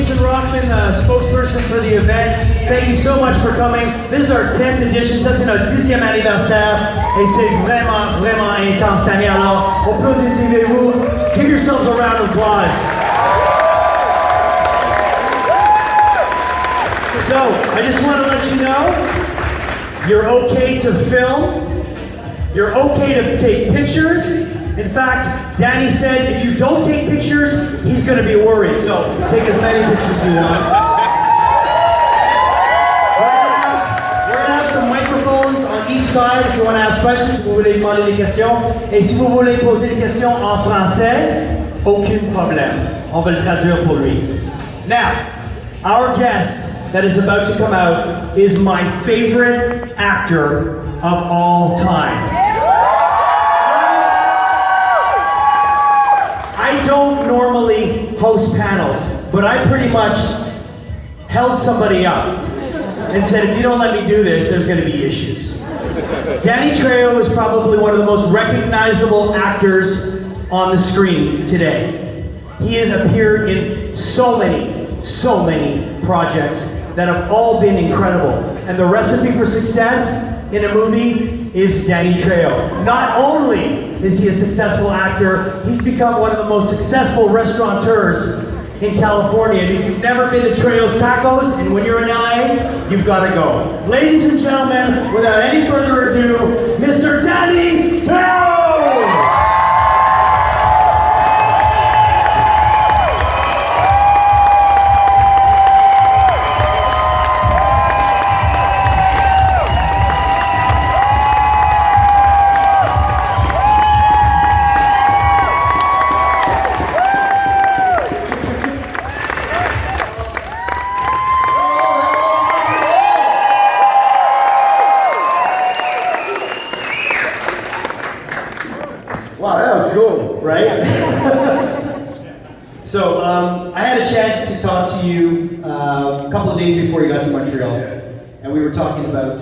Jason Rockman, spokesperson for the event. Thank you so much for coming. This is our 10th edition. Ça, c'est notre 10e anniversaire. Et c'est vraiment, vraiment intense cette année. Alors, applaudissez-vous. Give yourselves a round of applause. So, I just want to let you know, you're okay to film. You're okay to take pictures. In fact, Danny said if you don't take pictures, he's going to be worried. So take as many pictures as you want. We're going to have some microphones on each side if you want to ask questions, si vous voulez demander des questions. Et si vous voulez poser des questions en français, aucun problème. On va le traduire pour lui. Now, our guest that is about to come out is my favorite actor of all time. I don't normally host panels, but I pretty much held somebody up and said, if you don't let me do this, there's going to be issues. Danny Trejo is probably one of the most recognizable actors on the screen today. He has appeared in so many projects that have all been incredible. And the recipe for success in a movie is Danny Trejo. Not only is he a successful actor, he's become one of the most successful restaurateurs in California. And if you've never been to Trejo's Tacos, and when you're in LA, you've got to go. Ladies and gentlemen, without any further ado, Mr. Danny Trejo! So I had a chance to talk to you a couple of days before you got to Montreal, and we were talking about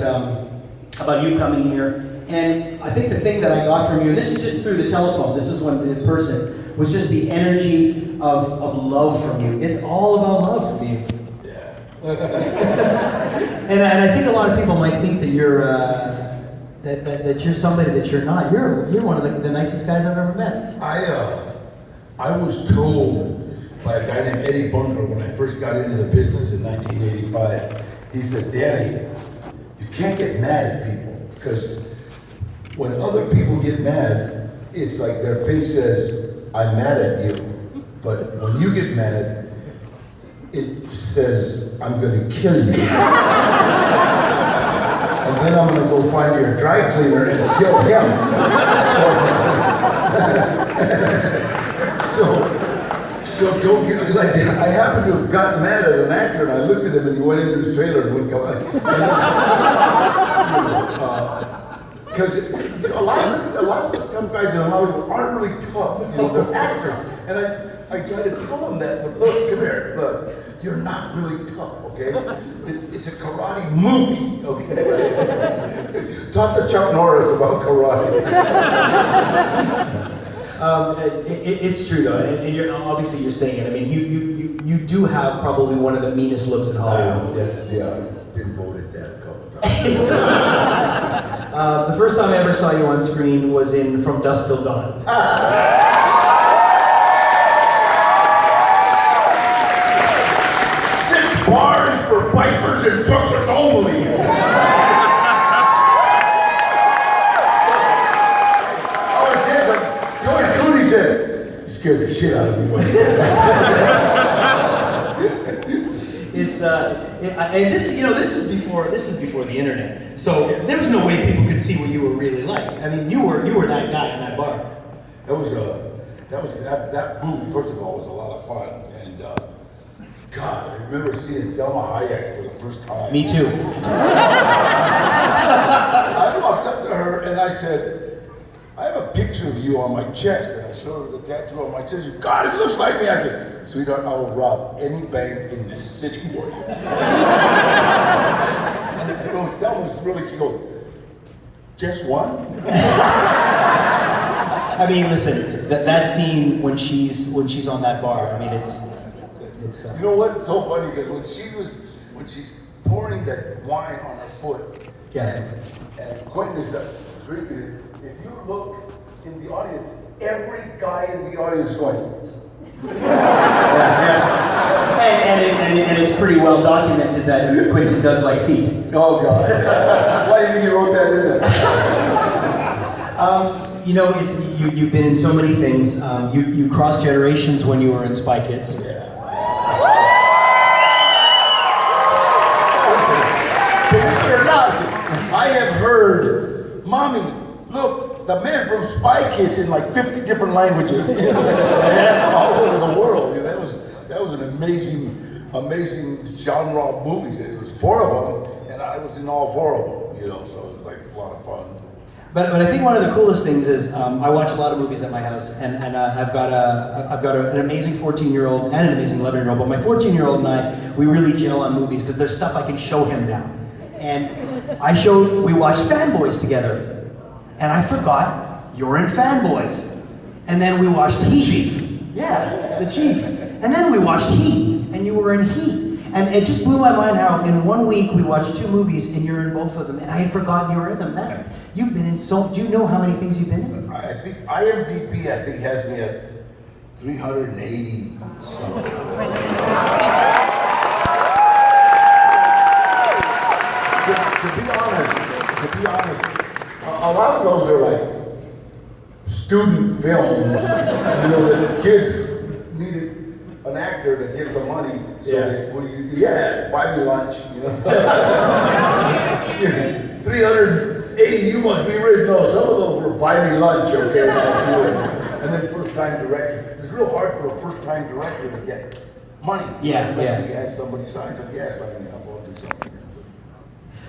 you coming here. And I think the thing that I got from you, and this is just through the telephone, this is one in person, was just the energy of love from you. It's all about love from you. Yeah. and I think a lot of people might think that you're that you're somebody that you're not. You're one of the nicest guys I've ever met. I was told by a guy named Eddie Bunker when I first got into the business in 1985. He said, Danny, you can't get mad at people, because when other people get mad, it's like their face says, I'm mad at you. But when you get mad, it says, I'm going to kill you. And then I'm going to go find your dry cleaner and kill him. So don't get, because I happened to have gotten mad at an actor, and I looked at him and he went into his trailer and wouldn't come out. Because a lot of tough guys in Hollywood aren't really tough. They're actors. And I try to tell them that. So look, come here, look, you're not really tough, okay? It's a karate movie, okay? Talk to Chuck Norris about karate. It's true though, and you're obviously you're saying it. I mean, you do have probably one of the meanest looks in Hollywood. I've been voted that a couple times. The first time I ever saw you on screen was in From Dusk Till Dawn. This bar is for bikers and truckers only. Scared the shit out of me when he said that. And this is before the internet. So there was no way people could see what you were really like. I mean, you were that guy in that bar. That movie, first of all, was a lot of fun. And God, I remember seeing Selma Hayek for the first time. Me too. I walked up to her and I said, I have a picture of you on my chest. And I showed her the tattoo on my chest. She said, God, it looks like me. I said, sweetheart, I will rob any bank in this city for you. And Selma's really, she goes, just one? I mean, listen, that scene when she's on that bar, I mean, It's You know what? It's so funny because when she's pouring that wine on her foot, yeah. and Quentin is drinking it, if you look in the audience, every guy in the audience is going. And it's pretty well documented that Quentin does like feet. Oh God! Why do you think you wrote that in there? You know, you've been in so many things. You crossed generations when you were in Spy Kids. Yeah. Believe it or not, I have heard, Mommy, look, the man from Spy Kids in like 50 different languages, all over the world. You know, that was an amazing genre of movies. It was 4 of them, and I was in all 4 of them. You know, so it was like a lot of fun. But I think one of the coolest things is I watch a lot of movies at my house, and I've got an amazing 14-year-old and an amazing 11-year-old. But my 14-year-old and I, we really gel on movies because there's stuff I can show him now. And we watched Fanboys together, and I forgot you're in Fanboys. And then we watched Heat. Yeah, the Chief. And then we watched Heat, and you were in Heat. And it just blew my mind how in 1 week we watched 2 movies and you're in both of them, and I had forgotten you were in them. You've been in so. Do you know how many things you've been in? I think IMDb has me at 380 something. To be honest, a lot of those are like student films. You know, the kids needed an actor to get some money, so buy me lunch. You know, 380. You must be rich. No, some of those were buy me lunch. Okay, and then first time director. It's real hard for a first time director to get money. Yeah, unless he has somebody sign. So yes, I mean, I'll do something.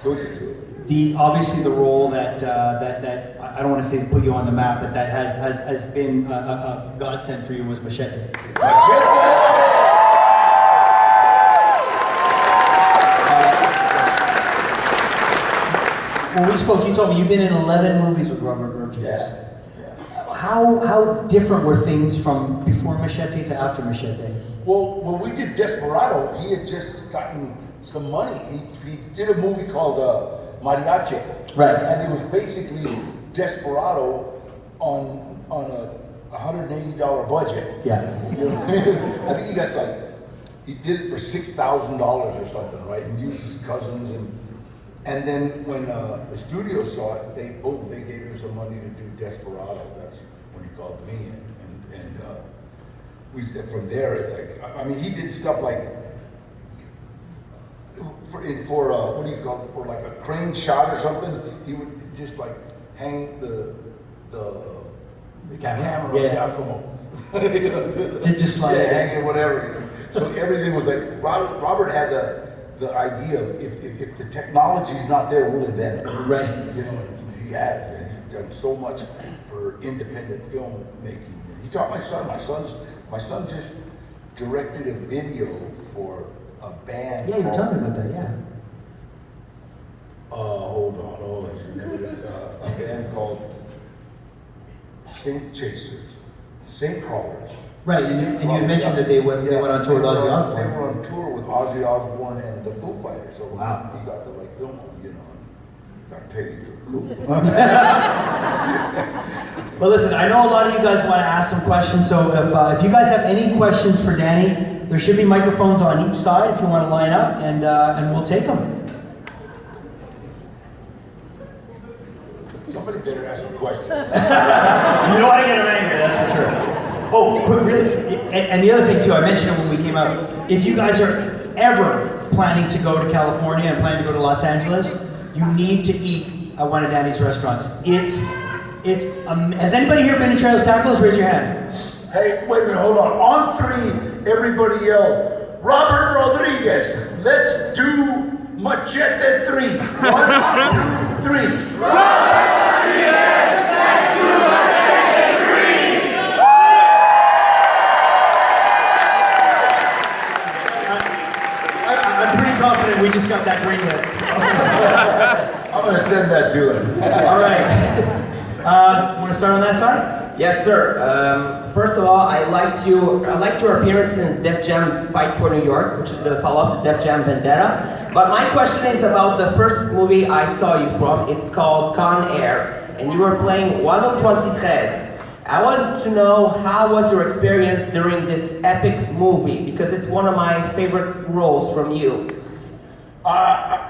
So we just do it. Obviously the role that I don't want to say put you on the map, but that has been a godsend for you was Machete. When we spoke, you told me you've been in 11 movies with Robert Rodriguez. Yeah. How different were things from before Machete to after Machete? Well, when we did Desperado, he had just gotten some money. He did a movie called Mariachi. Right. And it was basically Desperado on a $180 budget. Yeah. You know, I think he did it for $6,000 or something, right? And used his cousins and then when the studio saw it, they gave him some money to do Desperado. That's when he called me, and we from there. It's like, I mean, he did stuff like for what do you call it? For like a crane shot or something. He would just like hang the camera. Yeah. Come on. Just slide it. Hang it, whatever. So everything was like Robert had the idea of if the technology's not there, we'll invent it. Right. You know, he has. And he's done so much for independent filmmaking. He taught my son. My son just directed a video for a band. Yeah, you're telling me about that. Yeah. Hold on. Oh, he's never a band called Saint Chasers, Saint Callers. Right, and you had mentioned that they went on tour with Ozzy Osbourne. They were on tour with Ozzy Osbourne and the Foo Fighters. So wow. He got to like film them, you know. I tell you, it's cool. Well, listen, I know a lot of you guys want to ask some questions, so if you guys have any questions for Danny, there should be microphones on each side if you want to line up, and we'll take them. Somebody better ask a question. You don't want to get him angry, that's for sure. Oh, but really, and the other thing too, I mentioned it when we came out, if you guys are ever planning to go to California and planning to go to Los Angeles, you need to eat at one of Danny's restaurants. Has anybody here been to Trails Tacos? Raise your hand. Hey, wait a minute, hold on. On 3, everybody yell, Robert Rodriguez, let's do Machete 3. 1, 2, 3. Robert Rodriguez, let's do Machete 3. I'm pretty confident we just got that green lit. I'm going to send that to him. All right. Want to start on that side? Yes, sir. First of all, I liked your appearance in Def Jam Fight for New York, which is the follow-up to Def Jam Vendetta. But my question is about the first movie I saw you from. It's called Con Air, and you were playing 123. I want to know how was your experience during this epic movie, because it's one of my favorite roles from you.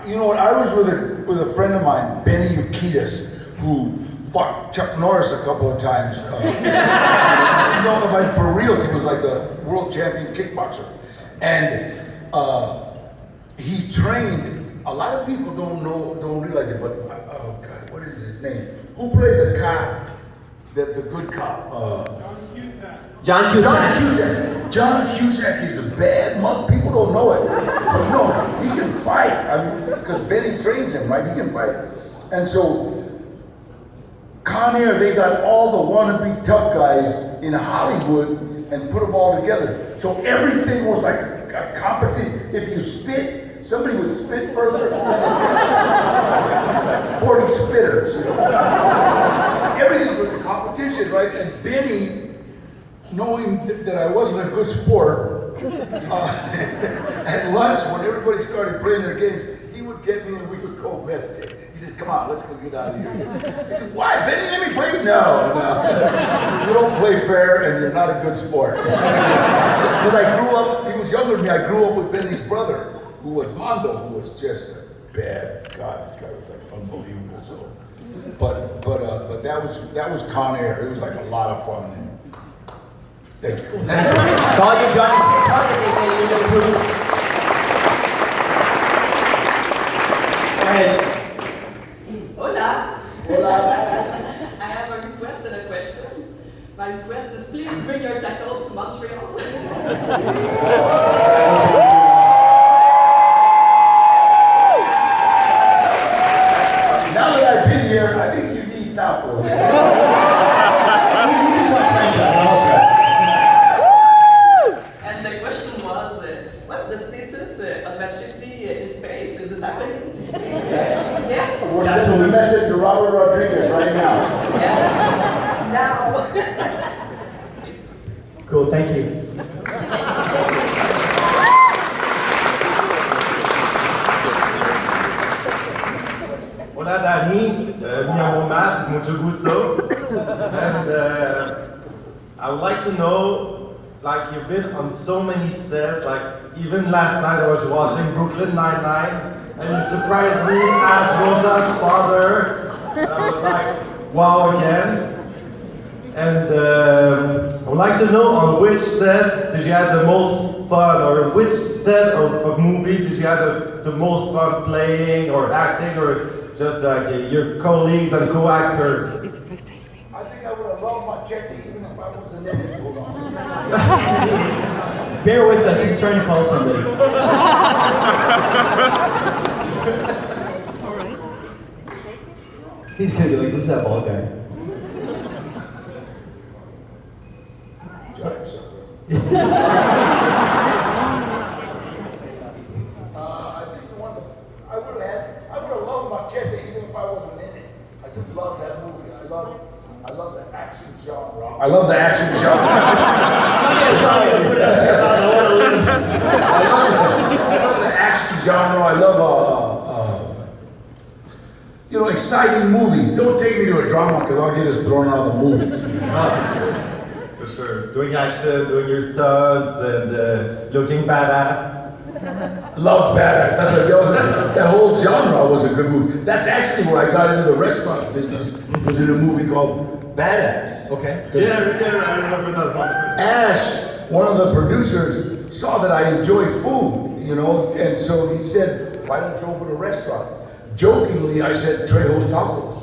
You know what? I was with a friend of mine, Benny Ukitis, who fought Chuck Norris a couple of times. For reals, he was like a world champion kickboxer, and he trained. A lot of people don't realize it, but oh God, what is his name? Who played the cop? The good cop. John Cusack. John Cusack. John Cusack is a bad mother. People don't know it. But no, he can fight. I mean, because Benny trains him, right? He can fight. And so, Con Air, they got all the wannabe tough guys in Hollywood and put them all together. So everything was like a competition. If you spit, somebody would spit further. 40 spitters. You know? Everything was a competition, right? And Benny, knowing that I wasn't a good sport, at lunch when everybody started playing their games, he would get me and we would go meditate. He said, "Come on, let's go get out of here." I said, "Why, Benny? Let me play." No. You don't play fair and you're not a good sport. Because I grew up, he was younger than me, I grew up with Benny's brother, who was Mondo, who was just a bad, God, this guy was like unbelievable. So, but that was Con Air. It was like a lot of fun. Thank you. Call you Johnny. Go ahead. Hola. Hola. I have a request and a question. My request is please bring your tacos to Montreal. Now that I've been here, I think you need tacos. And the question was, what's the status of Machete in space? Is it happening? Yes. We're sending a message to Robert Rodriguez right now. Yes. Now. Cool, thank you. Hola Danny, mi llamo Matt, mucho gusto. And I would like to know, like you've been on so many sets, like even last night I was watching Brooklyn Nine-Nine, and you surprised me as Rosa's father. I was like, wow again. And I would like to know on which set did you have the most fun, or which set of movies did you have the most fun playing or acting, or just like your colleagues and co-actors? I think I would have loved my check even if I wasn't in it. Hold on. Bear with us, he's trying to call somebody. He's gonna be like, who's that bald guy? I would have loved Machete even if I wasn't in it. I just love that movie. I love the action genre. I love the action genre. I love the action genre. I love exciting movies. Don't take me to a drama because I'll get us thrown out of the movies. For sure. Doing action, doing your stunts, and looking badass. Love badass. That whole genre was a good movie. That's actually where I got into the restaurant business. Was in a movie called Badass. Okay. Yeah, I remember that one. Ash, one of the producers, saw that I enjoy food, and so he said, "Why don't you open a restaurant?" Jokingly, I said, "Trejo's Tacos."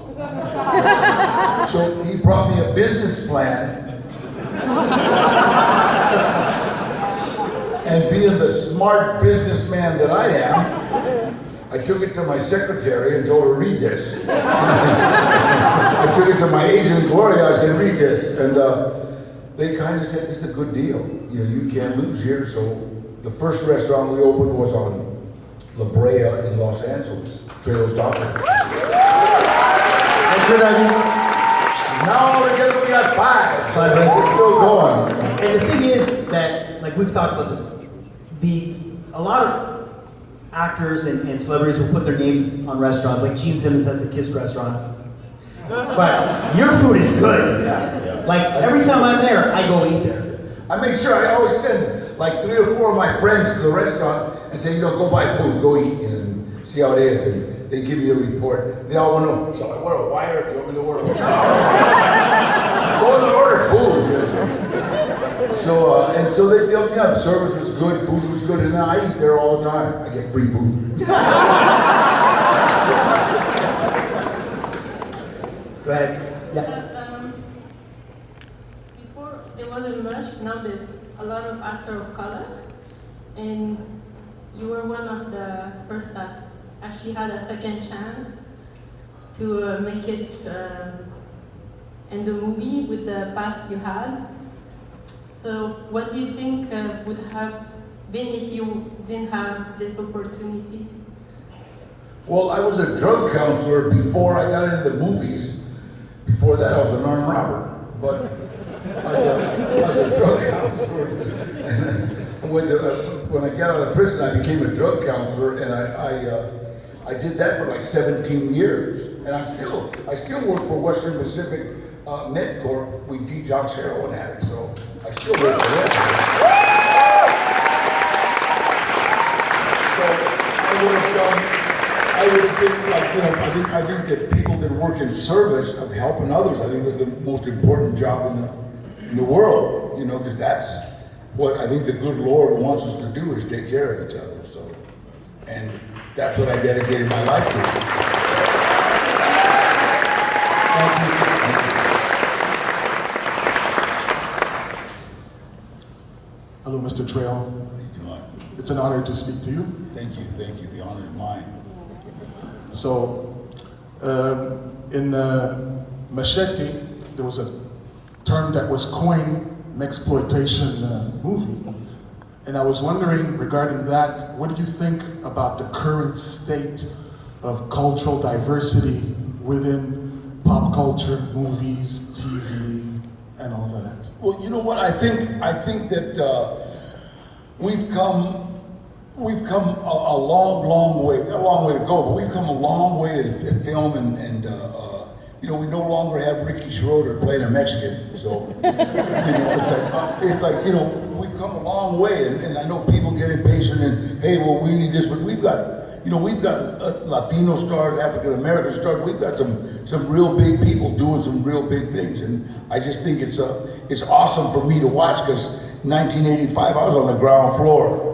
So he brought me a business plan. And being the smart businessman that I am, I took it to my secretary and told her, "Read this." I took it to my agent, Gloria, I said, "Read this." And they kind of said, "This is a good deal. You can't lose here." So the first restaurant we opened was on La Brea in Los Angeles, Trejo's Tacos. Thank you, Danny. Now all together we got 5. 5 races. We're still going. And the thing is that, like we've talked about this, a lot of actors and celebrities will put their names on restaurants, like Gene Simmons has the Kiss restaurant. But your food is good. Yeah. Like every time I'm there, I go eat there. I make sure I always send like 3 or 4 of my friends to the restaurant and say, go buy food, go eat, and see how it is. And they give me a report. They all want to know, shall I wear a wire? Do you want me to wear a wire? Go and order food. So they tell me, the service was good, food was good, and I eat there all the time. I get free food. Go ahead. Yeah. Before there wasn't much, now there's a lot of actors of color, and you were one of the first that actually had a second chance to make it in the movie with the past you had. So what do you think would have been if you didn't have this opportunity? Well, I was a drug counselor before I got into the movies. Before that, I was an armed robber. But I was a drug counselor. When I got out of prison, I became a drug counselor, and I did that for like 17 years. And I still work for Western Pacific MedCorp. We detox heroin addicts, so I still work for them. So I would have been like, I think that people that work in service of helping others, I think is the most important job in the world, because that's what I think the good Lord wants us to do, is take care of each other. So, and that's what I dedicated my life to. Thank you. Hello, Mr. Trejo. How you doing? It's an honor to speak to you. Thank you. The honor is mine. So, in Machete, there was a term that was coined, mexploitation movie. And I was wondering, regarding that, what do you think about the current state of cultural diversity within pop culture, movies, TV, and all of that? Well, you know what? I think that we've come a long way to go, but we've come a long way in film, and we no longer have Ricky Schroeder playing a Mexican. So, it's like we've come a long way, and I know people get impatient and, hey, well, we need this, but we've got Latino stars, African American stars. We've got some real big people doing some real big things, and I just think it's awesome for me to watch, because 1985 I was on the ground floor.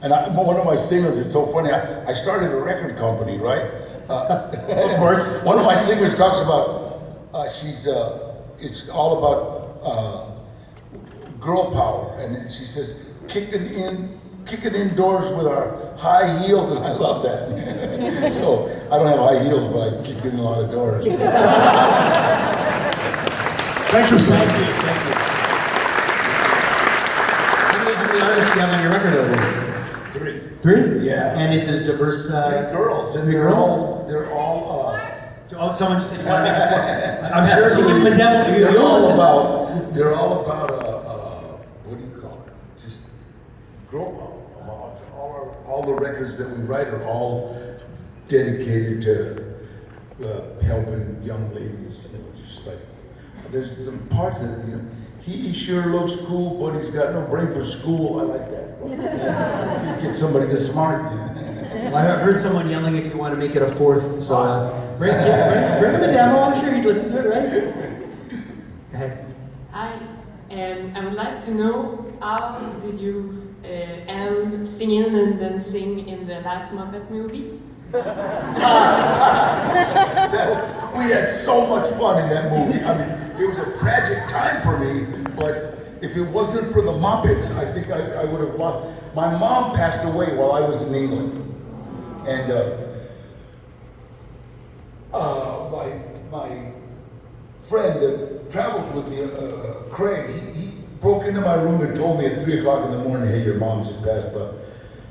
And one of my singers, it's so funny, I started a record company, right? Of course. One of my singers talks about, it's all about girl power. And she says, kick it indoors with our high heels, and I love that. So, I don't have high heels, but I kicked in a lot of doors. Thank you, sir. Thank you. How many artists do you have on your record over there? 3? Yeah. And it's a diverse... 3 girls, and they're all Oh, someone just said you want to make it 4. I'm sure if you give them a demo, they're all listen. they're all about what do you call it? Just girl power. All the records that we write are all dedicated to helping young ladies. Just like there's some parts that he sure looks cool, but he's got no brain for school. I like that. If you get somebody this smart. Well, I heard someone yelling if you want to make it a 4th, so bring him a demo. I'm sure he'd listen to it, right? Go ahead. I would like to know, how did you end singing and dancing in the last Muppet movie? We had so much fun in that movie. I mean, it was a tragic time for me, but if it wasn't for the Muppets, I think I would have lost. My mom passed away while I was in England. And my friend that travels with me, Craig, he broke into my room and told me at 3 o'clock in the morning, hey, your mom just passed.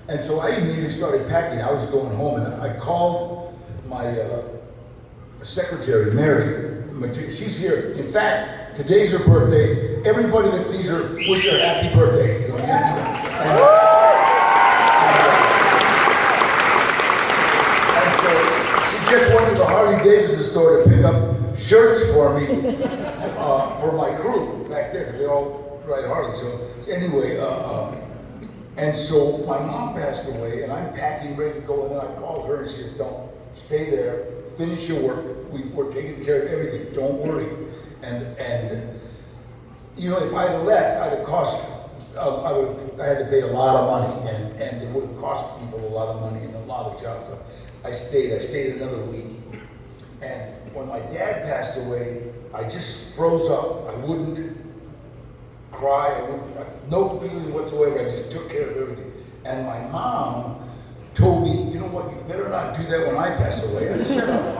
And so I immediately started packing. I was going home, and I called my secretary, Mary, she's here. In fact, today's her birthday. Everybody that sees her, wish her happy birthday. You know, and so she just went to the Harley Davidson store to pick up shirts for me, for my crew back there, because they all ride Harley. So anyway, and so my mom passed away, and I'm packing, ready to go, and then I called her, and she said, don't, stay there, finish your work, we're taking care of everything, don't worry. And you know, if I had left, I'd have cost, I had to pay a lot of money, and it would have cost people a lot of money and a lot of jobs. So I stayed another week. And when my dad passed away, I just froze up. I wouldn't cry, no feeling whatsoever. I just took care of everything. And my mom told me, you know what, you better not do that when I pass away. I said, shut up,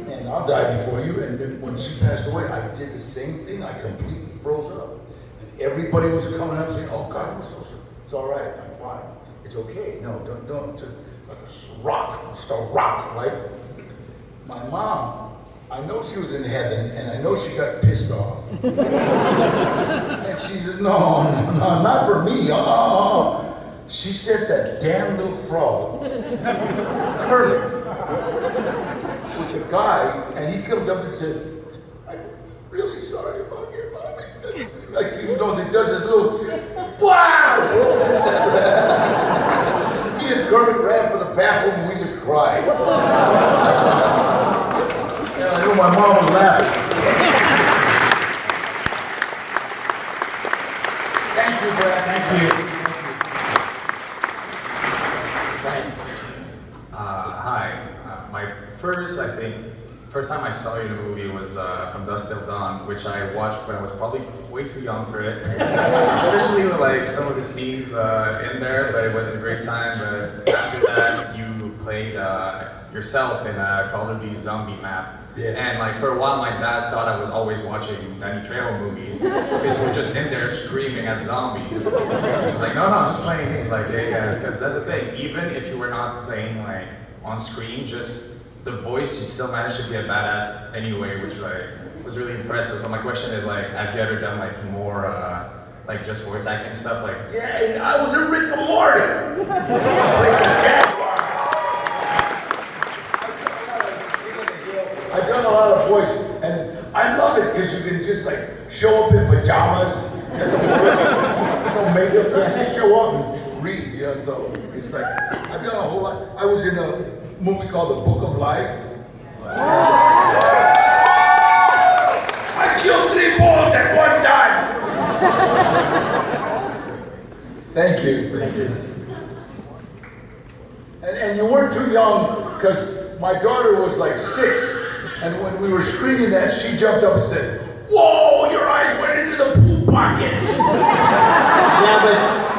and I'll die before you. And then when she passed away, I did the same thing. I completely froze up. And everybody was coming up saying, oh God, we're so sorry. It's all right, I'm fine. It's okay. No, don't. Like a rock, just a rock, right? My mom, I know she was in heaven, and I know she got pissed off. And she said, no, not for me. She said that damn little frog, Kermit, with the guy, and he comes up and said, I'm really sorry about your mommy. Like, you know, he does his little, wow! Me and Kermit ran for the bathroom, and we just cried. And I know my mom was laughing. Thank you for that. Thank you. Hi. My first time I saw you in a movie was From Dusk Till Dawn, which I watched when I was probably way too young for it. Especially with like some of the scenes in there, but it was a great time. But after that, you played yourself in Call of Duty Zombie map. Yeah. And like for a while, my dad thought I was always watching Danny Trejo movies because we're just in there screaming at zombies. He's like, no, I'm just playing games. Like, yeah, because that's the thing. Even if you were not playing like on screen, just the voice, you still managed to be a badass anyway, which like was really impressive. So my question is like, have you ever done like more like just voice acting stuff? Like, yeah, I was in Rick and Morty. Like the Jaguar. I've done a lot of voice, and I love it because you can just like show up in pajamas, no makeup, just show up and read, you know. So it's like I've done a whole lot. I was in a movie called The Book of Life. I killed 3 bulls at one time. Thank you. thank you. And you weren't too young, because my daughter was like 6, and when we were screening that, she jumped up and said, whoa, your eyes went into the pool pockets. Yeah,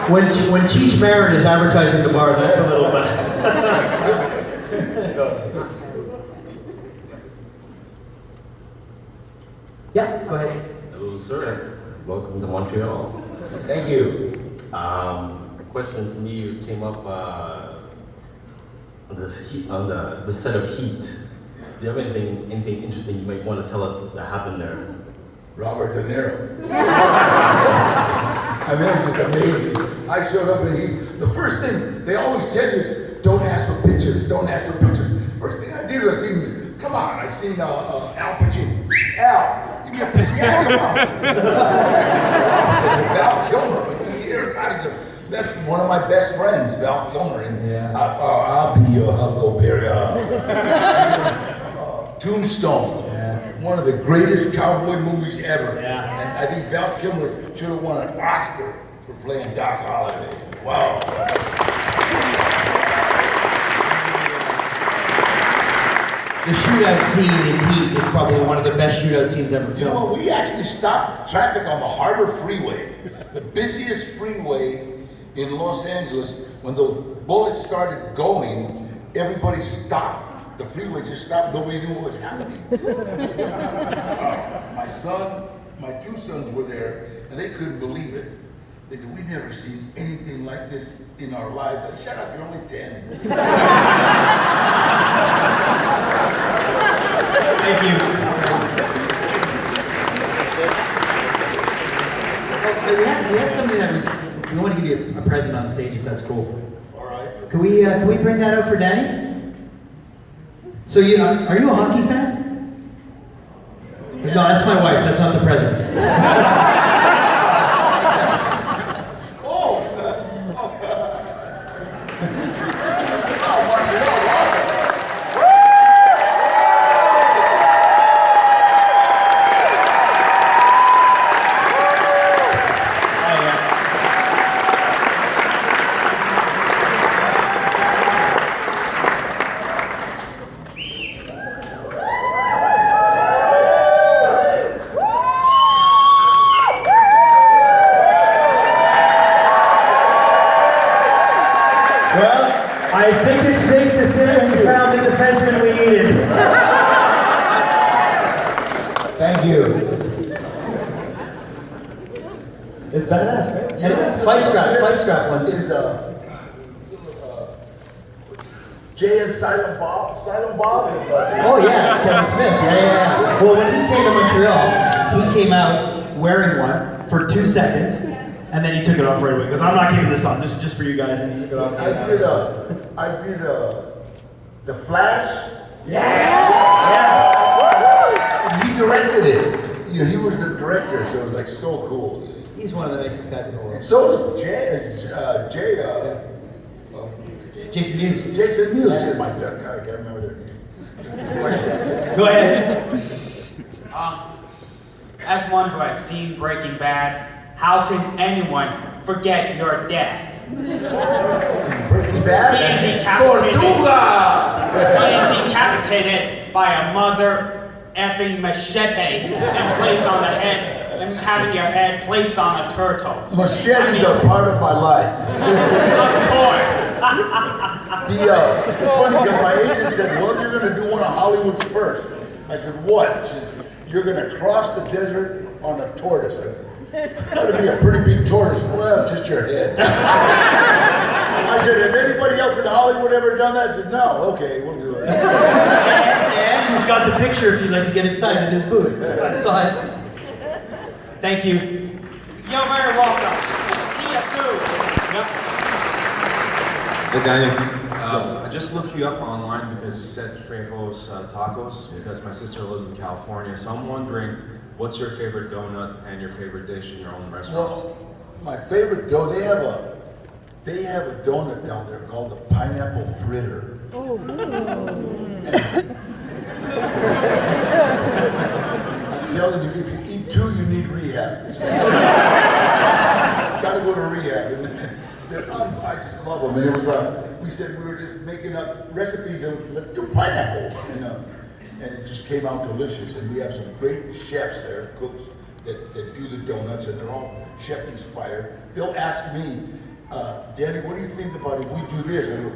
but when Cheech Marin is advertising the bar, that's a little bit. Yeah, go ahead. Hello, sir. Welcome to Montreal. Thank you. A question from you came up on the set of Heat. Do you have anything interesting you might want to tell us that happened there? Robert De Niro. I mean, it's just amazing. I showed up and the first thing they always tell you is, don't ask for pictures, don't ask for pictures. First thing I did was I seen Al Pacino. Al, give me a picture. Yeah, come on. Val Kilmer, but he's here. God, that's one of my best friends, Val Kilmer. And I'll be your Huckleberry. Tombstone. One of the greatest cowboy movies ever. Yeah. And I think Val Kilmer should have won an Oscar for playing Doc Holliday. Wow. The shootout scene in Heat is probably one of the best shootout scenes ever You know filmed. what? We actually stopped traffic on the Harbor Freeway, the busiest freeway in Los Angeles. When the bullets started going, everybody stopped. The freeway just stopped. Nobody knew what was happening. My 2 sons were there, and they couldn't believe it. They said, we've never seen anything like this in our lives. I said, shut up, you're only 10. Thank you. we had something that was. We want to give you a present on stage if that's cool. All right. Can we bring that out for Danny? So are you a hockey fan? No, that's my wife. That's not the present. I think it's safe to say that we found the defenseman we needed. Thank you. It's badass, right? And fight strap one too. Is Jay and Silent Bob? Oh yeah, Kevin Smith. Yeah. Well, when he came to Montreal, he came out wearing one for 2 seconds, and then he took it off right away. Because I'm not keeping this on. This is just for you guys, and he took it off. I did The Flash. Yeah. He directed it. You know, he was the director, so it was like so cool. He's one of the nicest guys in the world. And so is Jason Mewes. Jason Mewes is my duck. I can't remember their name. Question. Go ahead. As one who has seen Breaking Bad, how can anyone forget your death? Breaking Bad? Being decapitated. Tortuga! Being decapitated by a mother effing machete and placed on the head, and having your head placed on a turtle. Machetes are part of my life. Of course. It's funny because my agent said, well, you're going to do one of Hollywood's first. I said, what? She says, you're going to cross the desert on a tortoise. I said, that'd be a pretty big tortoise. Well, it's just your head. I said, has anybody else in Hollywood ever done that? I said, no. Okay, we'll do it. And he's got the picture if you'd like to get it signed in his booth. I saw it. Thank you. You're very welcome. See you soon. Yep. Hey Danny, I just looked you up online because you said Trejo's Tacos because my sister lives in California, so I'm wondering what's your favorite donut and your favorite dish in your own restaurants? Well, my favorite dough, they have a donut down there called the pineapple fritter. Oh. I'm telling you, if you eat two, you need rehab. Gotta go to rehab. I just love them. And it was, we said we were just making up recipes and let's do pineapple, and it just came out delicious. And we have some great chefs there, cooks that do the donuts, and they're all chef inspired. They'll ask me, Danny, what do you think about if we do this? I go,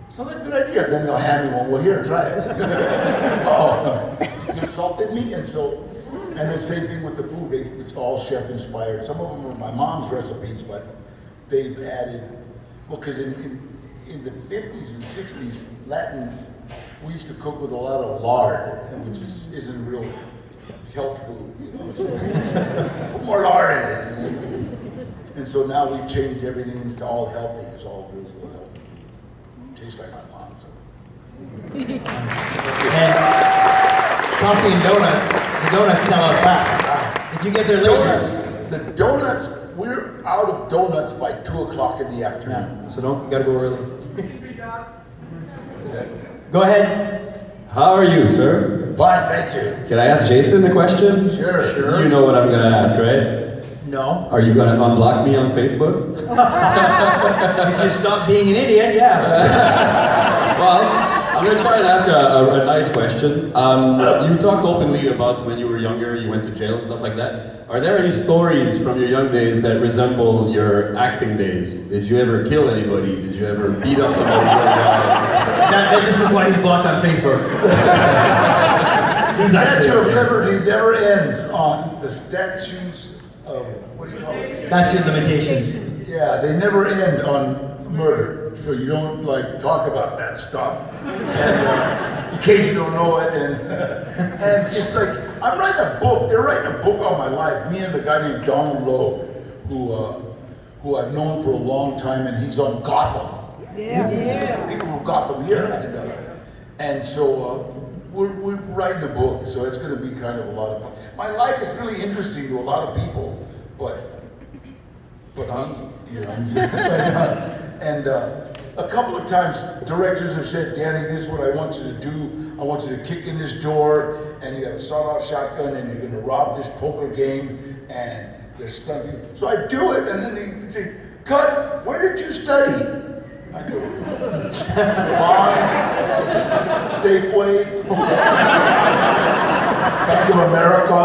sounds like a good idea. Then they'll hand me one. Well, here, try it. Oh, you salted me, and the same thing with the food. It's all chef inspired. Some of them are my mom's recipes, but they've added, well, because in the 50s and 60s, Latins, we used to cook with a lot of lard, which isn't real health food, you know. So put more lard in it. You know? And so now we've changed everything. It's all healthy. It's all really real healthy. Tastes like my mom. So. And coffee and donuts. The donuts sell out fast. Did you get their donuts? The donuts. We're out of donuts by 2 o'clock in the afternoon. Yeah, so you gotta go early. Go ahead. How are you, sir? Fine, thank you. Can I ask Jason a question? Sure. You know what I'm gonna ask, right? No. Are you gonna unblock me on Facebook? If you stop being an idiot, yeah. Well, I'm gonna try and ask a nice question. You talked openly about when you were younger, you went to jail and stuff like that. Are there any stories from your young days that resemble your acting days? Did you ever kill anybody? Did you ever beat up somebody? This is why he's blocked on Facebook. The Statue of Liberty never ends on the statues of, what do you call it? Statute of limitations. Yeah, they never end on murder. So you don't like talk about that stuff. And in case you don't know it, and it's like, I'm writing a book. They're writing a book on my life. Me and the guy named Donald Logue, who who I've known for a long time, and he's on Gotham. Yeah. People from Gotham here. And so we're writing a book, so it's going to be kind of a lot of fun. My life is really interesting to a lot of people, but me, you know what I'm saying? And a couple of times, directors have said, Danny, this is what I want you to do. I want you to kick in this door, and you have a sawed-off shotgun, and you're going to rob this poker game, and they're studying. So I do it, and then they say, cut, where did you study? I go, Bonds, Safeway, Bank of America.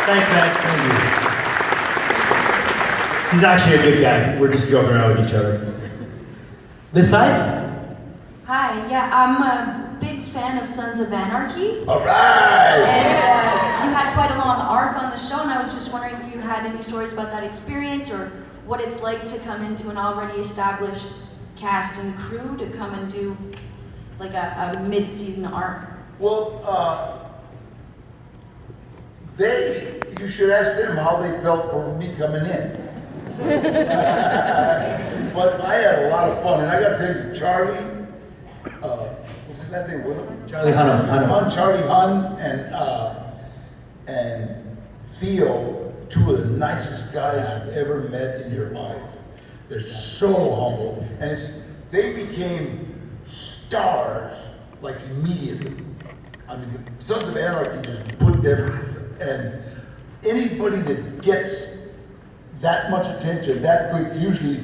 Thanks, man. Thank you. He's actually a good guy. We're just joking around with each other. This side? Hi, yeah, I'm a big fan of Sons of Anarchy. All right! And you had quite a long arc on the show, and I was just wondering if you had any stories about that experience or what it's like to come into an already established cast and crew to come and do like a mid-season arc. Well, you should ask them how they felt for me coming in. But I had a lot of fun, and I got to tell you, Charlie, what's that thing, Willem? Charlie Hunnam. Charlie Hunn and Theo, two of the nicest guys you've ever met in your life. They're so humble, and they became stars like immediately. I mean, Sons of Anarchy just put them, and anybody that gets that much attention that quick usually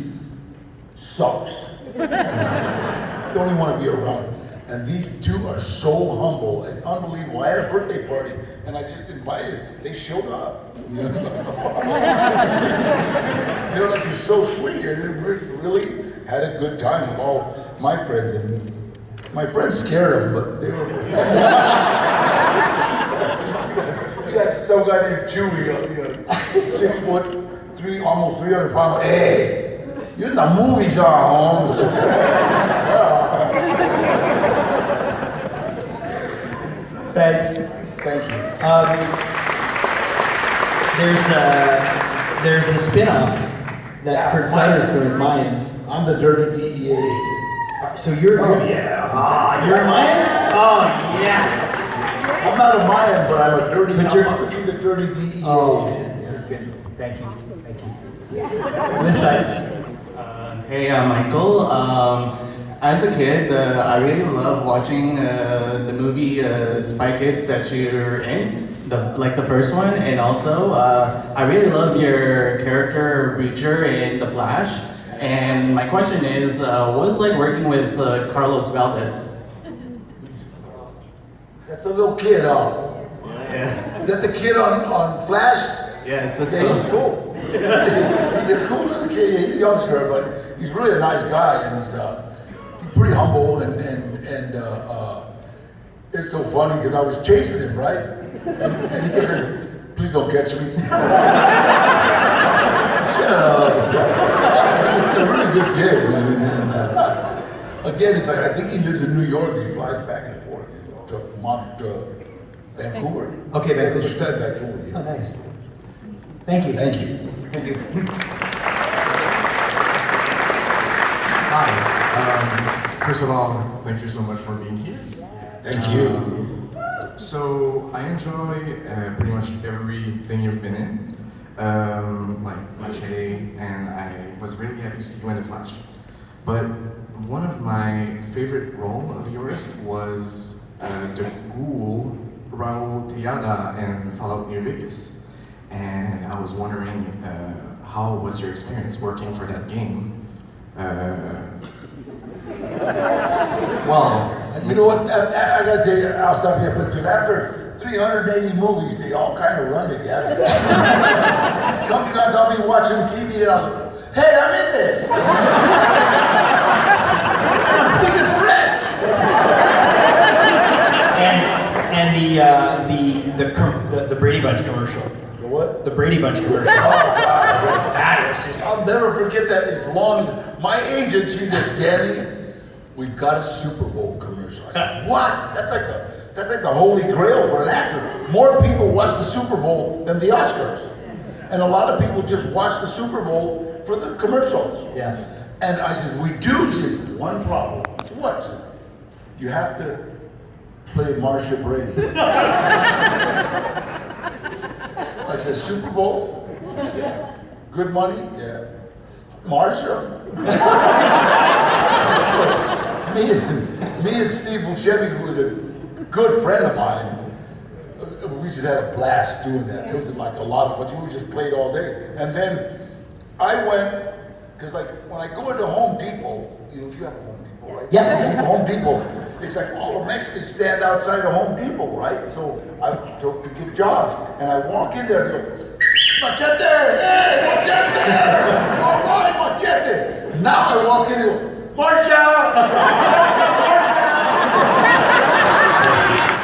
sucks. Don't even want to be around. And these two are so humble and unbelievable. I had a birthday party and I just invited them. They showed up. You know? They were like, you're so sweet. And we really had a good time with all my friends. And my friends scared them, but they were. We got some guy named Chewy, 6 foot, almost 300 pounds. Hey, you're in the movies, Holmes. Thanks. Thank you. There's the spin-off that Kurt Sider's doing, Mayans. I'm the dirty DEA agent. So you're you're a Mayans? Oh yes. I'm not a Mayan, but I'm a dirty. I'm going to be the dirty DEA agent. This is good. Thank you. This side. Hey, Michael. As a kid, I really love watching the movie Spy Kids that you're in, the first one, and also I really love your character Breacher in The Flash. And my question is, what's it like working with Carlos Valdez? That's a little kid, huh? Yeah. Is that the kid on Flash? Yes, that's he's cool. He's a cool little kid. He's a youngster, but he's really a nice guy, and he's pretty humble, and it's so funny because I was chasing him, right? And he kept saying, "Please don't catch me." Shut up. He's a really good kid, man. And again, it's like I think he lives in New York. And he flies back and forth to Vancouver. Okay, Vancouver. They should have Vancouver. Yeah. Oh, nice. Thank you. Thank you. Thank you. Hi. First of all, thank you so much for being here. Thank you. So I enjoy pretty much everything you've been in, like Machete, and I was really happy to see you in The Flash. But one of my favorite roles of yours was the ghoul Raul Tejada in Fallout New Vegas. And I was wondering, how was your experience working for that game? Well, you know what? I gotta tell you, I'll stop you, because after 380 movies, they all kind of run together. Sometimes I'll be watching TV and I'll go, "Hey, I'm in this." I'm speaking French. And the Brady Bunch commercial. The what? The Brady Bunch commercial. Oh God! That is just. I'll never forget that as long as my agent. She said, "Danny, we've got a Super Bowl commercial." I said, "What? That's That's like the holy grail for an actor. More people watch the Super Bowl than the Oscars. And a lot of people just watch the Super Bowl for the commercials. Yeah. And I said, we do. She said, one problem. I said, what? She said, you have to play Marsha Brady. I said, Super Bowl? Yeah. Good money? Yeah. Marsha? So, me and Steve Buscemi, who was a good friend of mine, we just had a blast doing that. It was like a lot of fun. We just played all day. And then I went, because like when I go into Home Depot, you have a Home Depot, right? Yeah. Home Depot, it's like all the Mexicans stand outside of Home Depot, right? So I to get jobs, and I walk in there, and they go, Machete, hey, Machete, all right, Machete. Now I walk in and go, Marsha, Marsha.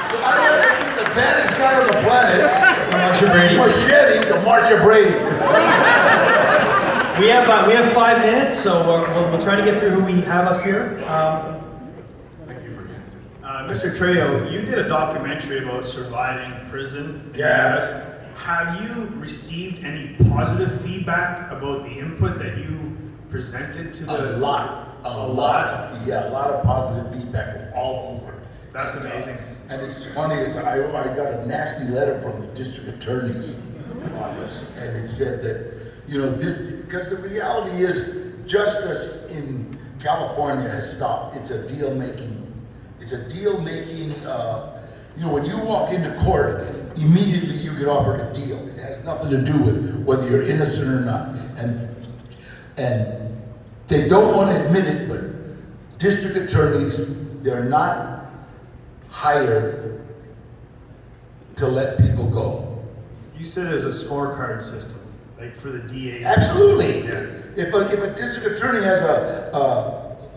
So I went from the baddest guy on the planet, Marsha Brady. Machete, to Marsha Brady. We have 5 minutes, so we'll try to get through who we have up here. Mr. Trejo, you did a documentary about surviving prison in Yeah. the US. Have you received any positive feedback about the input that you presented to the... A lot of positive feedback from all over. That's amazing. And it's funny, I got a nasty letter from the district attorney's office, and it said that, this, because the reality is justice in California has stopped. It's a deal making, when you walk into court, immediately you get offered a deal. It has nothing to do with whether you're innocent or not. And they don't want to admit it, but district attorneys, they're not hired to let people go. You said there's a scorecard system, like for the DAs. Absolutely. Yeah. If a district attorney has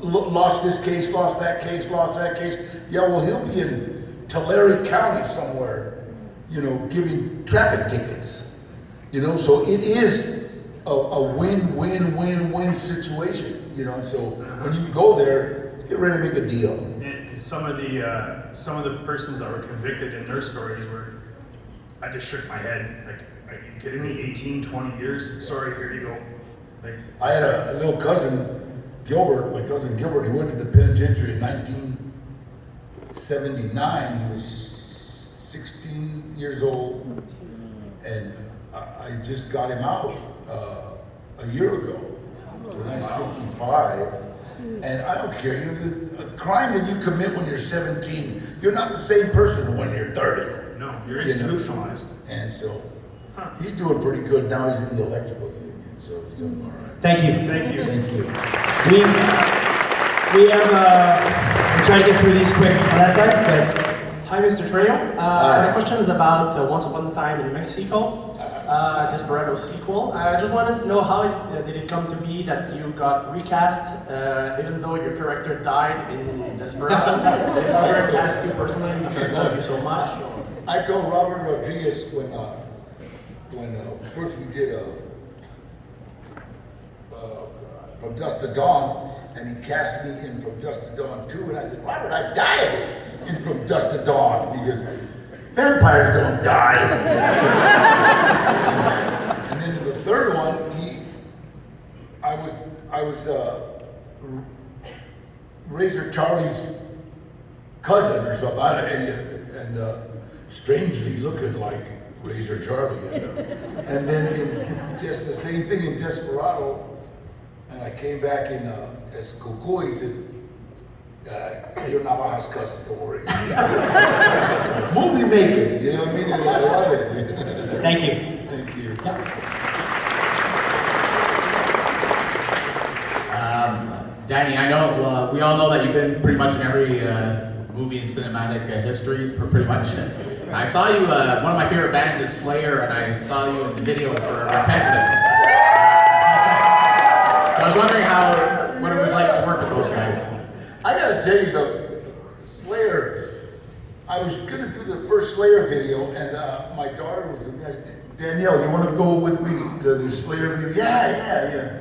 lost this case, lost that case, yeah, well, he'll be in Tulare County somewhere, giving traffic tickets. So it is a win-win-win-win situation. So when you go there, get ready to make a deal. And some of the persons that were convicted in their stories I just shook my head. Like, are you kidding me? 18, 20 years? Sorry, here you go. Like, I had a little cousin, Gilbert, my cousin Gilbert, he went to the penitentiary in 1979. He was 16 years old, and I just got him out a year ago. So now he's 55. And I don't care, a crime that you commit when you're 17, you're not the same person when you're 30. No, you're institutionalized. And so, he's doing pretty good. Now he's in the electrical union, so he's doing all right. Thank you. Thank you. Thank you. We have, we'll try to get through these quick on that side, but Hi, Mr. Trejo. My question is about Once Upon a Time in Mexico, Desperado sequel. I just wanted to know how did it come to be that you got recast, even though your character died in Desperado? Did Robert ask you personally because he loved you so much? I told Robert Rodriguez when first we did From Dusk to Dawn, and he cast me in From Dusk to Dawn 2, and I said, Robert, I died in From Dusk to Dawn. He goes, vampires don't die. And then in the third one, I was Razor Charlie's cousin or something, and strangely looking like Razor Charlie. And then in just the same thing in Desperado, and I came back in as Cucuy. He said, you're Navaja's cousin, don't worry. Movie making, you know what I mean? And I love it. Thank you. Thank you. Danny, I know we all know that you've been pretty much in every movie in cinematic history, pretty much. I saw you. One of my favorite bands is Slayer, and I saw you in the video for Repentless. So I was wondering what it was like to work with those guys. I gotta tell you though, Slayer, I was gonna do the first Slayer video, and my daughter was with me. I said, Danielle, you wanna go with me to the Slayer video? Yeah.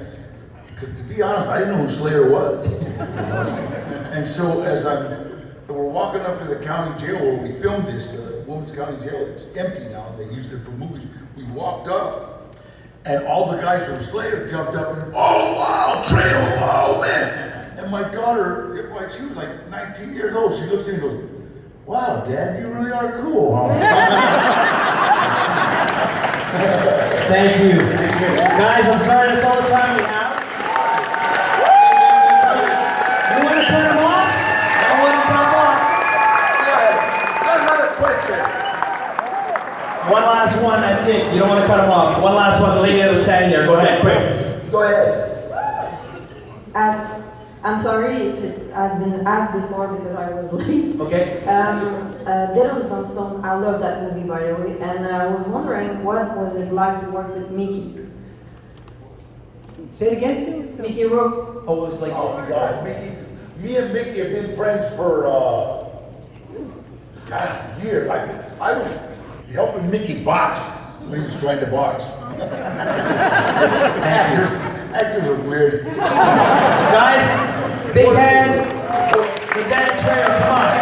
Because to be honest, I didn't know who Slayer was. And so as we're walking up to the county jail where we filmed this, the Women's County Jail. It's empty now. They used it for movies. We walked up, and all the guys from Slayer jumped up and, oh wow, Trejo, oh man. And my daughter, she was like 19 years old. She looks at me and goes, wow, Dad, you really are cool, huh? Thank you. Guys, I'm sorry, that's all the time we have. You want to cut him off? I want to cut him off. Yeah, another question. One last one, that's it. You don't want to cut him off. One last one, the lady that was standing there. Go ahead, quick. Go ahead. I'm sorry if it has been asked before because I was late. Okay. Dead on Tombstone, I love that movie by the way, and I was wondering what was it like to work with Mickey? Say it again? Mickey Rourke. Oh, it was like, oh my God, Mickey. Me and Mickey have been friends for years. I was helping Mickey box when he was trying to box. Actors are weird. Guys, big hand for Danny Trejo, come on.